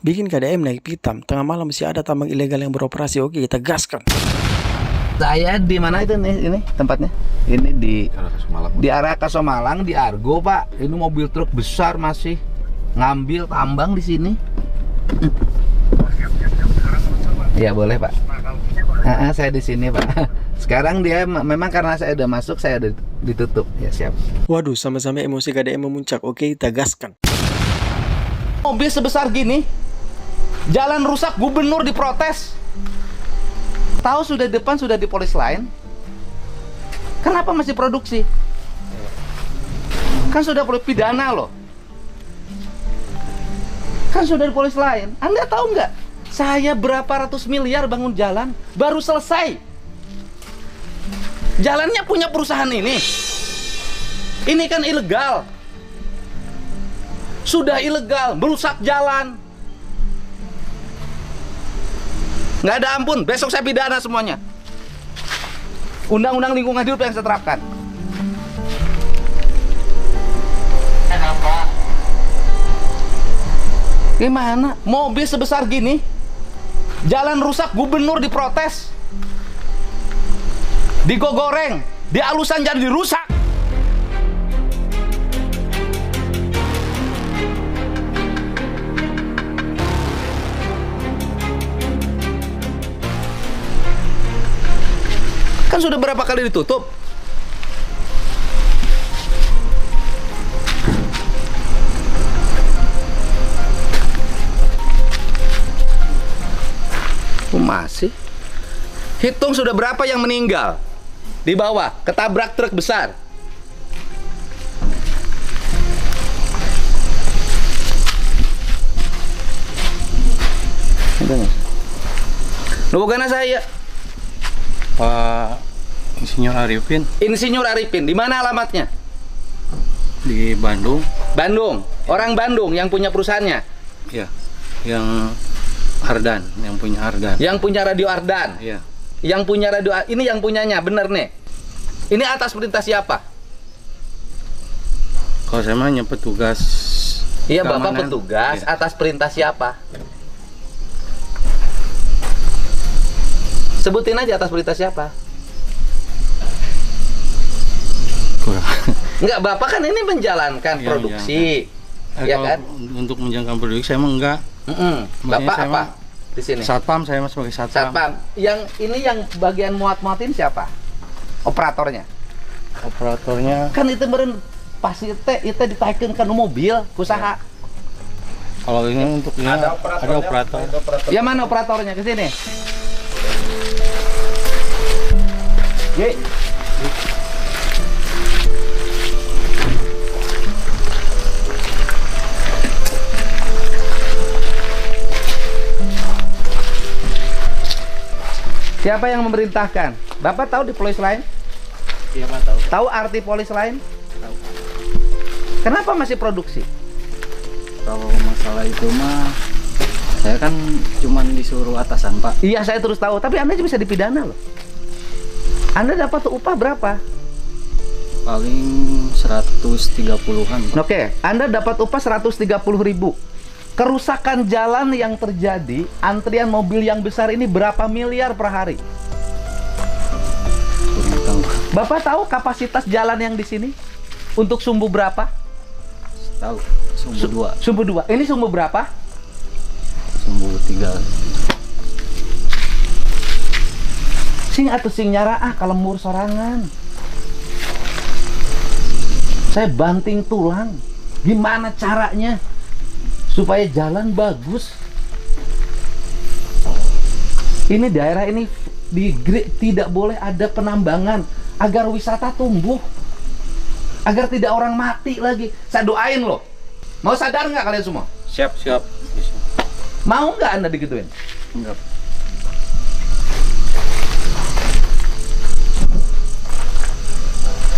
Bikin KDM naik pitam, tengah malam masih ada tambang ilegal yang beroperasi. Oke, kita gaskan. Saya di mana itu nih ini tempatnya? Ini di arah Kasomalang di Argo, Pak. Ini mobil truk besar masih ngambil tambang di sini. Ya boleh, Pak. Saya di sini, Pak. Sekarang dia memang karena saya udah masuk, saya udah ditutup. Ya siap. Waduh, sama-sama emosi KDM memuncak. Oke, kita gaskan. Mobil sebesar gini, jalan rusak, gubernur diprotes. Tahu sudah depan sudah di polis lain, kenapa masih produksi? Kan sudah polisi pidana loh. Kan sudah di polis lain. Anda tahu nggak? Saya berapa ratus miliar bangun jalan, baru selesai. Jalannya punya perusahaan ini. Ini kan ilegal. Sudah ilegal, merusak jalan. Nggak ada ampun, besok saya pidana semuanya. Undang-undang lingkungan hidup yang saya terapkan. Kenapa? Gimana? Mobil sebesar gini, jalan rusak, gubernur diprotes. Digogoreng, di alusan jadi dirusak. Kan sudah berapa kali ditutup? Masih? Hitung sudah berapa yang meninggal di bawah, ketabrak truk besar. Bukan saya. Pak Insinyur Arifin. Insinyur Arifin, di mana alamatnya? Di Bandung. Bandung. Orang Bandung yang punya perusahaannya. Ya, yang Ardan, yang punya Ardan. Yang punya radio Ardan. Iya. Yang punya radio ini yang punyanya, bener nih. Ini atas perintah siapa? Kalau saya mah hanya petugas. Iya, Bapak keamanan. petugas Iya. atas perintah siapa? Sebutin aja atas perintah siapa? Kurang. Enggak, Bapak kan ini menjalankan Iya, produksi. Ya Kalau kan? untuk menjalankan produksi saya mah enggak. Bapak saya apa? mah Di sini. Satpam, saya mah sebagai satpam. Satpam. Yang ini yang bagian muat-muatin siapa? Operatornya. Operatornya Kan itu beren pasti itu ditaikeun ke mobil usaha. kalau ini untuk ini ada operator. Ya mana operatornya? Ke sini. Ye. Siapa yang memerintahkan? Bapak tahu di polis lain? Iya, Pak, tahu. Tahu arti polis lain? Tahu. Kenapa masih produksi? Kalau masalah itu mah saya kan cuman disuruh atasan, Pak. Iya, saya terus tahu, tapi Anda bisa dipidana loh. Anda dapat upah berapa? Paling 130-an, Pak. Oke, Anda dapat upah 130.000. Kerusakan jalan yang terjadi, antrian mobil yang besar ini berapa miliar per hari? Kurang tahu. Bapak tahu kapasitas jalan yang di sini? Untuk sumbu berapa? Tahu. Sumbu 2, Sumbu 2. Ini sumbu berapa? sumbu 3. Sing atau sing nyara kalau mur sorangan. Saya banting tulang. Gimana caranya supaya jalan bagus? Ini daerah ini tidak boleh ada penambangan agar wisata tumbuh, agar tidak orang mati lagi. Saya doain loh. Mau sadar nggak kalian semua? Siap. Bisa. Mau nggak Anda digituin? Enggak.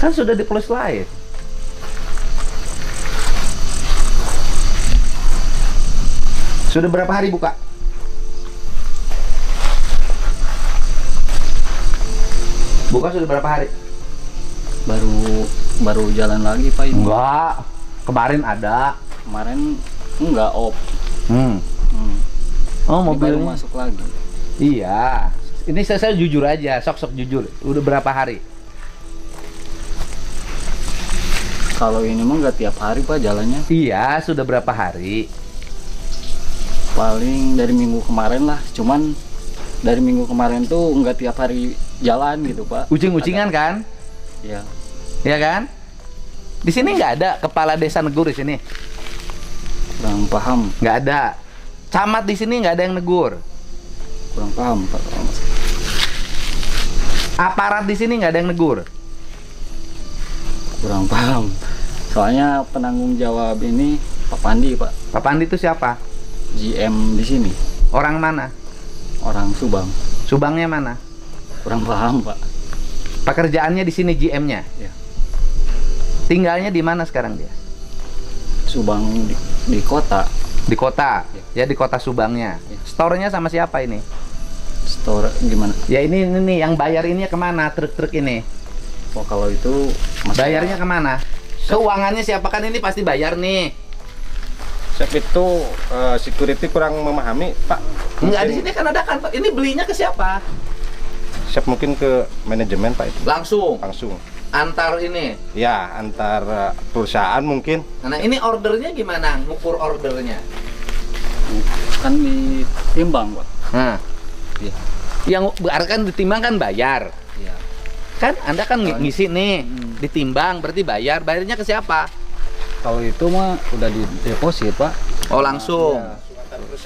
Kan sudah di polis lain. Sudah berapa hari buka? Buka sudah berapa hari? Baru jalan lagi, Pak, ini. Enggak. Kemarin ada. Kemarin enggak op. Hmm. Oh, Ini baru mobilnya. masuk lagi. Iya. Ini saya jujur aja, sok-sok jujur. Udah berapa hari? Kalau ini mah nggak tiap hari Pak jalannya. Iya, sudah berapa hari? Paling dari minggu kemarin lah. Cuman dari minggu kemarin tuh nggak tiap hari jalan gitu Pak. Ucing-ucingan kan? Iya. Iya kan? Di sini nggak ada kepala desa negur di sini. Kurang paham. Nggak ada. Camat di sini nggak ada yang negur. Kurang paham Pak. Aparat di sini nggak ada yang negur. Kurang paham. Soalnya penanggung jawab ini Pak Pandi Pak. Pak Pandi itu siapa? GM di sini. Orang mana? Orang Subang. Subangnya mana? Kurang paham Pak. Pekerjaannya di sini GM-nya. Iya. Tinggalnya di mana sekarang dia? Subang di kota. Di kota. Ya di kota Subangnya. Iya. Store-nya sama siapa ini? Store gimana? Ya ini nih yang bayar ini kemana? Truk-truk ini. Oh kalau itu masalah- Bayarnya kemana? Keuangannya siapa, kan ini pasti bayar nih. Chef itu security kurang memahami, Pak. Enggak, di Mungkin sini kan ada kantor. Ini belinya ke siapa? Chef mungkin ke manajemen, Pak, itu Langsung langsung. antar ini. Ya, antar perusahaan mungkin. Nah, ini ordernya gimana? Ngukur ordernya. kan ditimbang Pak. Nah, Iya. yang berarti kan ditimbang kan bayar. Iya. Kan Anda kan ngisi nih, Hmm. ditimbang berarti bayar. Bayarnya ke siapa? Kalau itu mah udah di deposit Pak. Oh, langsung. Iya.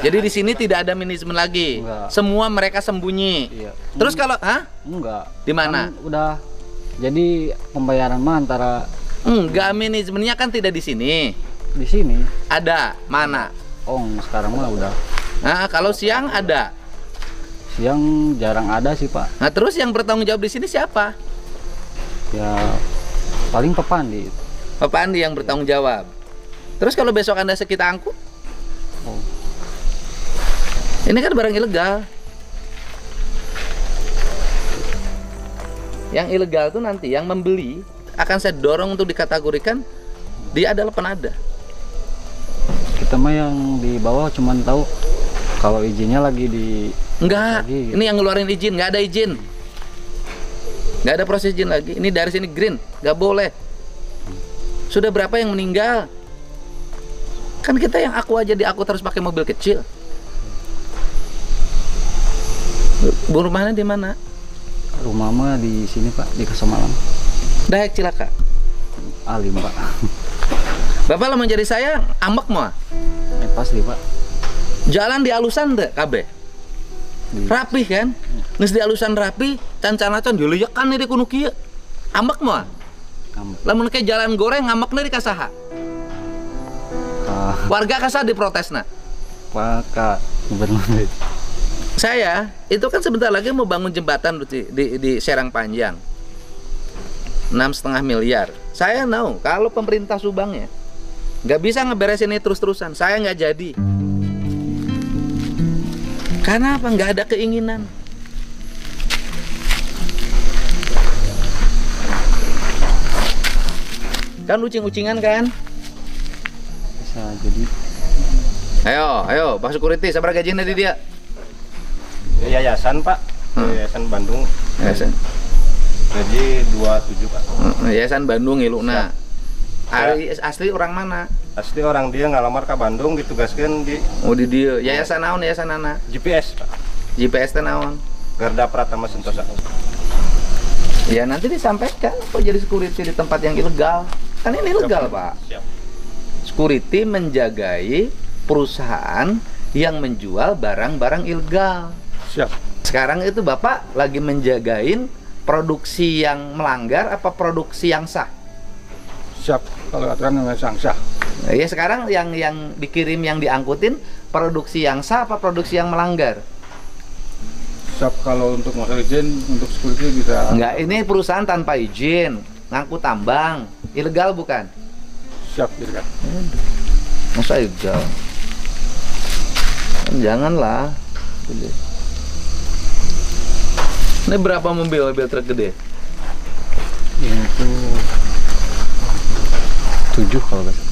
Jadi di sini tidak ada manajemen lagi. Enggak. Semua mereka sembunyi. Iya. Terus kalau, hah? Enggak. Di mana? Kan udah jadi pembayaran mah antara Enggak, manajemennya kan tidak di sini. di sini. Ada, mana? Oh, sekarang mah udah Nah, kalau siang ada. siang jarang ada sih Pak. Nah, terus yang bertanggung jawab di sini siapa? Ya paling Pak Pandi. Pak Andi yang bertanggung jawab. Terus kalau besok Anda kita angkut? Oh. Ini kan barang ilegal. Yang ilegal itu nanti yang membeli akan saya dorong untuk dikategorikan dia adalah penada. Kita mah yang di bawah cuman tahu kalau izinnya lagi di Enggak, lagi. ini yang ngeluarin izin, nggak ada izin. Nggak ada proses izin lagi. Ini dari sini green, nggak boleh. Sudah berapa yang meninggal? Kan kita yang aku aja di aku terus pakai mobil kecil. Bu rumahnya di mana? Rumah mah di sini Pak, di Kasamalang. Dayak cilaka. Alim Pak. Bapak lah menjadi saya ambek mah. Pasti Pak. Jalan di alusan deh kabeh. Rapih kan? Nges di alusan rapi, can-canacan dileyekan nih di kuno kieu. Ambek mah. Lamun ke jalan goreng ngambek nih di kasaha. Warga kasaha diprotesna. Pak Gubernur. Saya itu kan sebentar lagi mau bangun jembatan di Serang Panjang 6,5 miliar. Saya tahu kalau pemerintah Subangnya nggak bisa ngeberesin ini terus-terusan, saya nggak jadi. Karena apa? Nggak ada keinginan. Kan ucing-ucingan kan? Bisa jadi Ayo, Pak Security, sabar gajinya di dia. Yayasan, Pak. Yayasan Bandung. Yayasan. Gaji 27, Pak. Yayasan Bandung Iluna. Asli orang mana? Asli orang dia ngalamar ke Bandung, ditugaskan di Oh di dia. Yayasan naon, yayasan anak. GPS, Pak. GPS teh naon? Garda Pratama Sentosa. Ya nanti disampaikan kok jadi security di tempat yang ilegal. Kan ini ilegal, Pak. Siap. Security menjagai perusahaan yang menjual barang-barang ilegal. Siap. Sekarang itu Bapak lagi menjagain produksi yang melanggar apa produksi yang sah? Siap. Kalau aturan yang sah. Ya sekarang yang dikirim yang diangkutin produksi yang sah apa produksi yang melanggar? Siap, kalau untuk masalah izin untuk security bisa. Enggak, ini perusahaan tanpa izin, ngangkut tambang, ilegal bukan? Siap, kan. Masa ilegal? Janganlah. Ini berapa mobil truk gede? ini tuh 7 kalau nggak salah.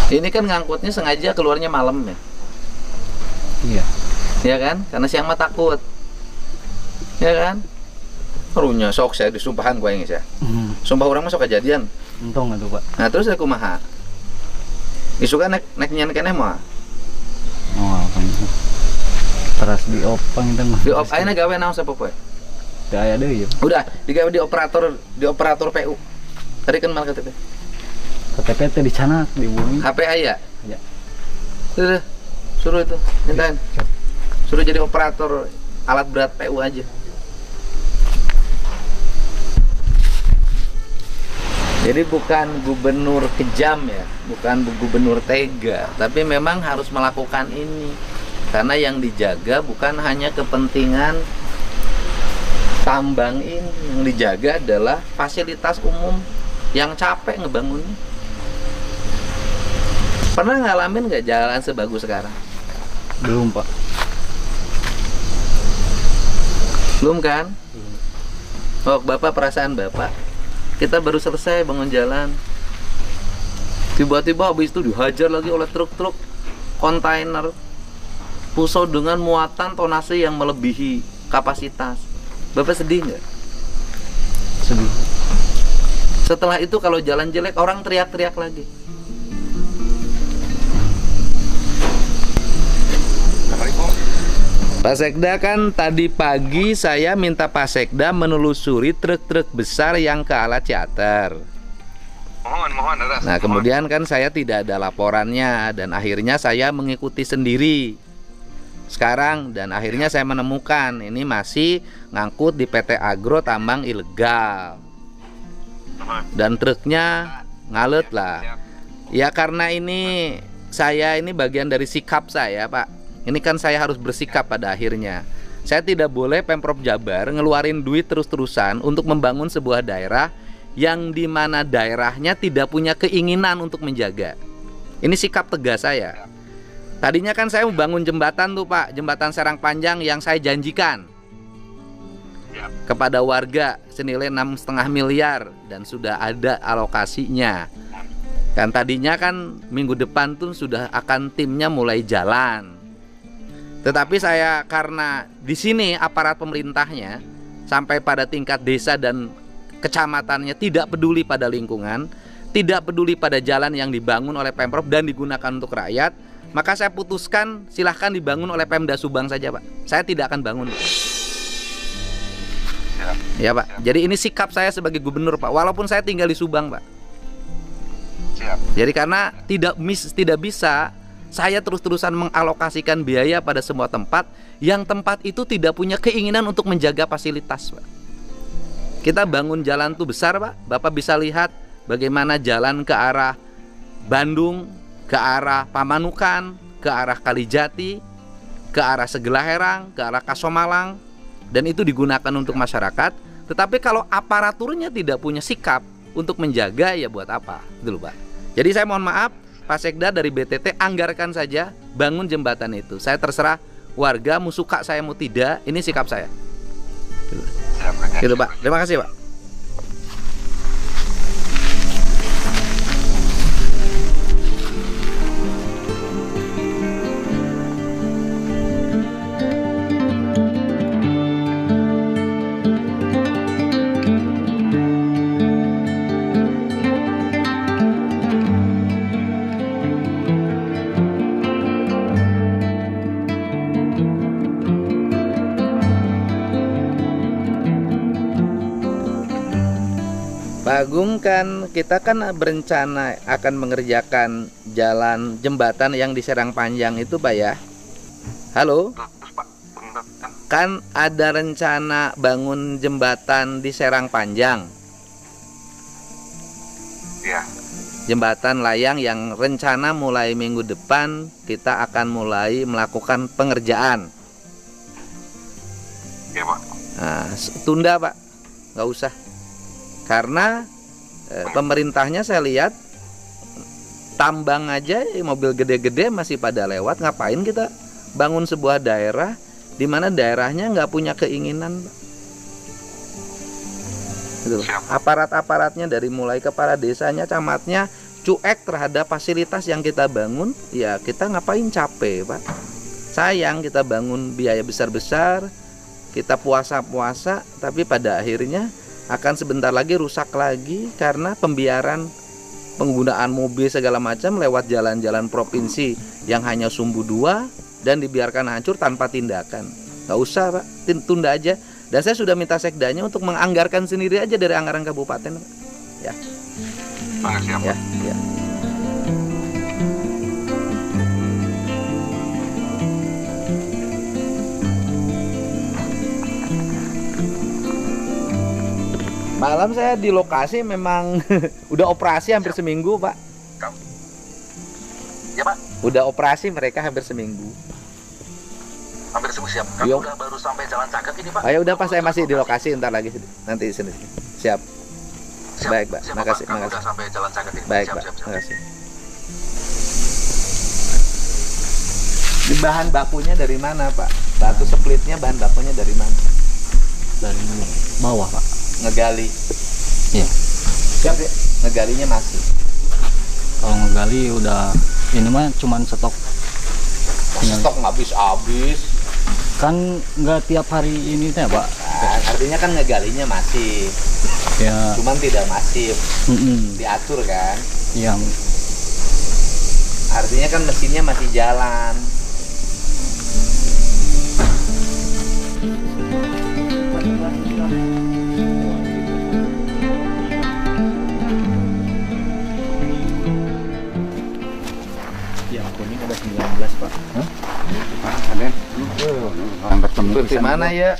Ini kan ngangkutnya sengaja keluarnya malam ya. Iya. Ya kan? Karena siang mah takut. Ya kan? Runya sok saya disumpahan gue ini ya. Sumpah orang masuk kejadian. Untung itu Pak. Nah terus aku maha. Isu kan naik nyan keneh mah. Oh, kan. Teras di opang itu mah. Di op ayeuna gawe naon sapopoe. Teu aya deui ya. Udah, digawe di operator PU. Tadi kan mal KTP. KTP teh dicanak di bumi. HP aya. Ya. Sudah. Suruh itu, mintain. Suruh jadi operator alat berat PU aja. Jadi bukan gubernur kejam ya, bukan gubernur tega, tapi memang harus melakukan ini. Karena yang dijaga bukan hanya kepentingan tambang ini, yang dijaga adalah fasilitas umum yang capek ngebangunnya. Pernah ngalamin nggak jalan sebagus sekarang? Belum Pak. Belum kan? Oh, Bapak, perasaan Bapak, kita baru selesai bangun jalan, tiba-tiba habis itu dihajar lagi oleh truk-truk kontainer Pusau dengan muatan tonase yang melebihi kapasitas. Bapak sedih nggak? Sedih. Setelah itu kalau jalan jelek orang teriak-teriak lagi. Pak Sekda, kan tadi pagi saya minta Pak Sekda menelusuri truk-truk besar yang ke arah Ciater. Mohon Nah kemudian kan saya tidak ada laporannya dan akhirnya saya mengikuti sendiri sekarang, dan akhirnya saya menemukan ini masih ngangkut di PT Agro tambang ilegal dan truknya ngalet lah ya. Karena ini saya ini bagian dari sikap saya Pak, ini kan saya harus bersikap pada akhirnya. Saya tidak boleh Pemprov Jabar ngeluarin duit terus-terusan untuk membangun sebuah daerah yang dimana daerahnya tidak punya keinginan untuk menjaga. Ini sikap tegas saya. Tadinya kan saya membangun jembatan tuh Pak, jembatan Serang Panjang yang saya janjikan kepada warga senilai 6,5 miliar dan sudah ada alokasinya. Kan tadinya kan minggu depan tuh sudah akan timnya mulai jalan. Tetapi saya karena di sini aparat pemerintahnya sampai pada tingkat desa dan kecamatannya tidak peduli pada lingkungan, tidak peduli pada jalan yang dibangun oleh Pemprov dan digunakan untuk rakyat, maka saya putuskan silahkan dibangun oleh Pemda Subang saja Pak. Saya tidak akan bangun. Ya Pak. Jadi ini sikap saya sebagai gubernur Pak, walaupun saya tinggal di Subang Pak. Jadi karena tidak bisa saya terus-terusan mengalokasikan biaya pada semua tempat yang tempat itu tidak punya keinginan untuk menjaga fasilitas Pak. Kita bangun jalan tuh besar Pak, Bapak bisa lihat bagaimana jalan ke arah Bandung, ke arah Pamanukan, ke arah Kalijati, ke arah Segelaherang, ke arah Kasomalang, dan itu digunakan untuk masyarakat. Tetapi kalau aparaturnya tidak punya sikap untuk menjaga, ya buat apa? Dulu Pak. Jadi saya mohon maaf, Pak Sekda dari BTT anggarkan saja bangun jembatan itu. Saya terserah warga mau suka saya mau tidak, ini sikap saya. Gitu Pak. Terima kasih Pak. Pak Agung, kan kita kan berencana akan mengerjakan jalan jembatan yang di Serang Panjang itu Pak ya. Halo? Kan ada rencana bangun jembatan di Serang Panjang. Iya. Jembatan layang yang rencana mulai minggu depan kita akan mulai melakukan pengerjaan. Iya Pak. Nah, tunda Pak, nggak usah. Karena pemerintahnya saya lihat tambang aja mobil gede-gede masih pada lewat. Ngapain kita bangun sebuah daerah di mana daerahnya nggak punya keinginan? Gitu. Aparat-aparatnya dari mulai kepala desanya, camatnya cuek terhadap fasilitas yang kita bangun, ya kita ngapain capek, Pak? Sayang kita bangun biaya besar-besar, kita puasa-puasa, tapi pada akhirnya akan sebentar lagi rusak lagi karena pembiaran penggunaan mobil segala macam lewat jalan-jalan provinsi yang hanya sumbu 2 dan dibiarkan hancur tanpa tindakan. Nggak usah, Pak, tunda aja. Dan saya sudah minta sekdanya untuk menganggarkan sendiri aja dari anggaran kabupaten, Pak. Ya. Makasih ya, Pak. Ya. Malam saya di lokasi memang udah operasi hampir seminggu, Pak. Ya, Pak. Udah operasi mereka hampir seminggu. Hampir semua siap. Kami Yo. udah baru sampai Jalan Cakep ini, Pak. Oh, ya udah, Pak, saya masih di lokasi, ntar lagi nanti sini. Siap. Siap. Baik, Pak. Siap, Makasih, Kami makasih. udah sampai Jalan Cakep ini. Baik, siap, Pak. siap, siap. Makasih. Di bahan bakunya dari mana, Pak? Batu splitnya bahan bakunya dari mana? Dari bawah, Pak. Ngegali. Iya. Siap ya? Ngegalinya masih. Kalau ngegali udah ini mah cuman stok. Stok nggak habis-habis. Kan nggak tiap hari ini teh, Pak. Nah, artinya kan ngegalinya masih, Ya, cuman tidak masif. Diatur kan? iya. Artinya kan mesinnya masih jalan. Yang kuning ada 19, Pak. Sampai temu Di mana ya?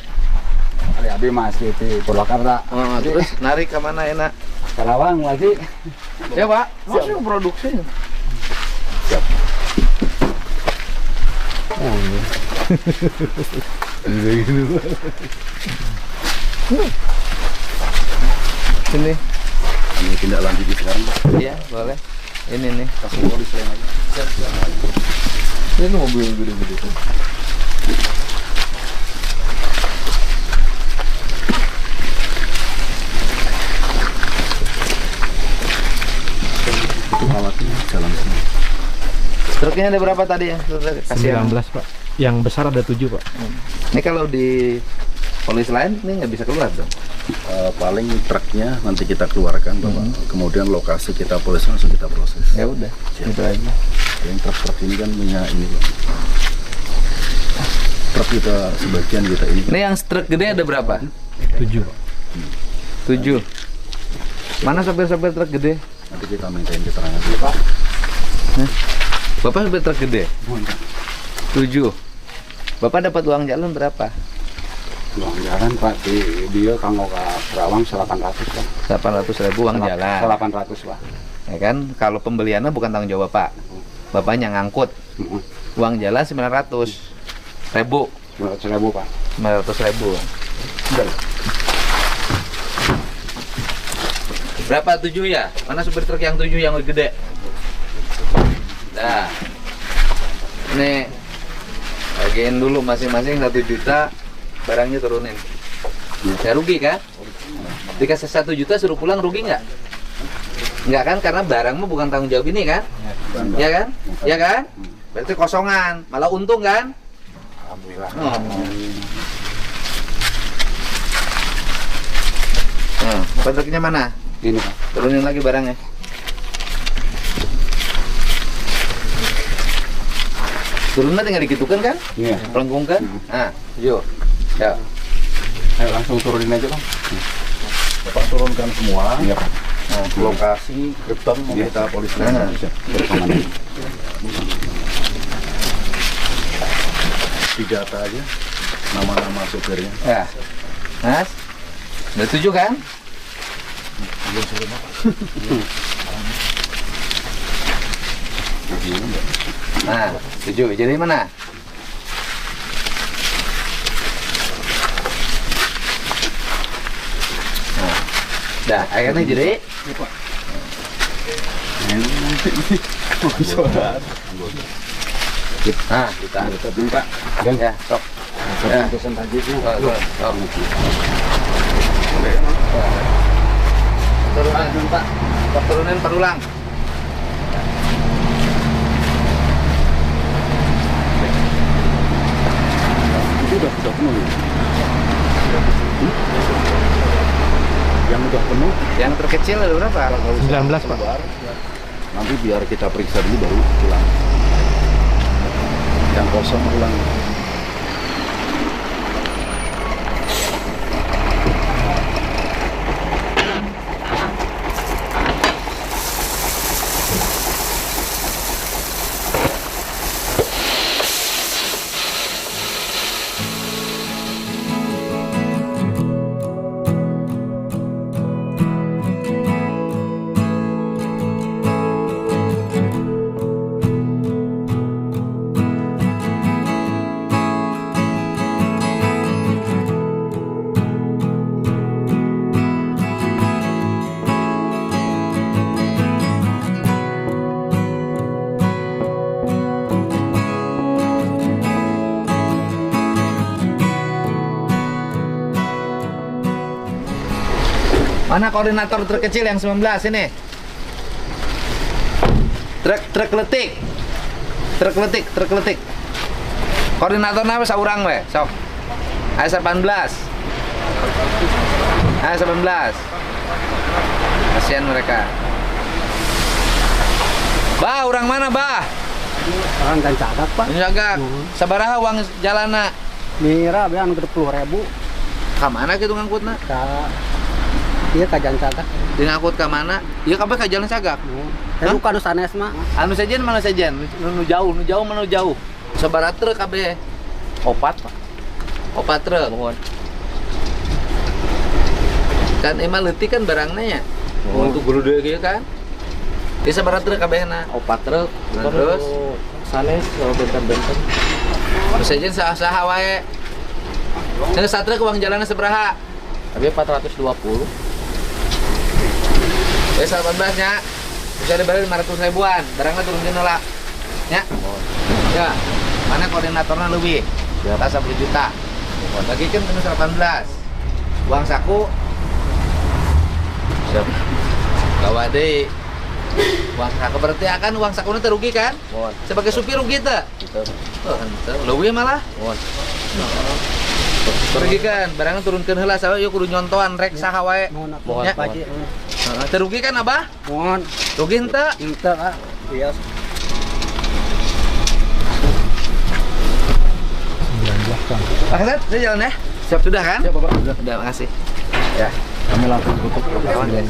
Hari abi masih di Purwakarta. Oh, terus narik ke mana enak? Karawang lagi. Ya, Pak. Masih produksi. Sini. Ini tindak lanjut sekarang. Iya, boleh. Ini nih. Kasih polis lain aja. Ini mobil gede-gede tuh. Alatnya jalan semua. Truknya ada berapa tadi ya? Kasih 19, Pak. Yang besar ada 7, Pak. Ini kalau di polis lain ini nggak bisa keluar dong. Paling truknya nanti kita keluarkan, Bapak. Kemudian lokasi kita polis langsung kita proses. Ya udah, itu aja. Yang truk ini kan punya ini, Pak. Truk kita sebagian kita ini. Ini yang truk gede ada berapa? 7, Pak. 7. Mana sopir-sopir truk gede? Nanti kita mintain keterangan dulu, Pak. Bapak sopir truk gede? 7. Bapak dapat uang jalan berapa? Uang jalan, Pak, dia kanggo ke Karawang 800, Pak. 800.000 uang jalan. 800, Pak. Ya kan? Kalau pembeliannya bukan tanggung jawab Bapak. Bapaknya ngangkut. Uang jalan 900.000. 900.000, Pak. 900.000. Berapa 7 ya? Mana supir truk yang 7 yang gede? Nah, nih bagiin dulu masing-masing 1 juta, barangnya turunin. Saya rugi kan? Dikasih 1 juta suruh pulang rugi nggak? Nggak kan? Karena barangmu bukan tanggung jawab ini kan? Ya kan? Ya kan? Berarti kosongan, malah untung kan? Alhamdulillah. Nah, truknya mana? Ini, Pak. Turunin lagi barangnya. Turunnya tinggal digitukan kan? Iya. Pelengkungkan. Nah, yuk. Ya. Ayo langsung turunin aja, Bang. Bapak turunkan semua. Iya, Pak. Nah, lokasi gerbang mau kita polis lain bisa bersamaan. Didata aja nama-nama sopirnya. Ya. Mas. Udah 7 kan? Nah, 7. Jadi mana? Nah. Dah, akhirnya jadi. Nah, kita Minta. ya, sok. Ya. Keputusan tadi itu. Sok. Turunin, Pak. Turunin perulang. Terkecil ada berapa? 19 Pak. Nanti biar kita periksa dulu baru pulang. Yang kosong pulang. Mana koordinator terkecil yang 19 ini? Truk letik. Koordinator nama saurang we, sok. Ayo 18. Ayo 18. Kasihan mereka. Bah, orang mana, Bah? Orang dan cagak Pak. Jagak. Sabaraha uang jalana? Mira bean 20.000. Ka mana kitu ngangkutna? Iya kajan cagak. Di ngangkut ka mana? Ieu kabeh ka jalan cagak. Anu kanu sanes mah. Anu sajen mana sajen? Nu jauh mana jauh. Sabaraha truk kabeh? Opat, Pak. Opat truk. Mohon. Kan emang leutik kan barangna nya. Untuk guru deui kieu kan. Di sabaraha truk kabehna? Opat truk. Terus Sanes benten-benten. anu sajen saha wae. Cenah satruk uang jalanna sabaraha? Tapi 420. 18 nya. Bisa dibeli 500 ribuan. Barangnya turunkeun heula. Nya. Ya. Mana koordinatorna leuwih? Di atas 10 juta. Bagikeun ke 18. Uang saku. Siap. Gawa deui. Uang saku berarti akan uang sakuna teh rugi kan? Sebagai supir rugi teh? Oh, henteu. Leuwih malah. Pergi kan, barangnya turunkeun heula saha yuk kudu nyontoan rek saha wae. Mohon Pak Haji. Teu rugi kan Abah? Mohon. Rugi henteu? Henteu Kak. Iya. 19 Kang. Pak Hasan, saya jalan ya. Siap sudah kan? Siap, Bapak. Sudah, makasih. Kami langsung tutup. Kawan guys.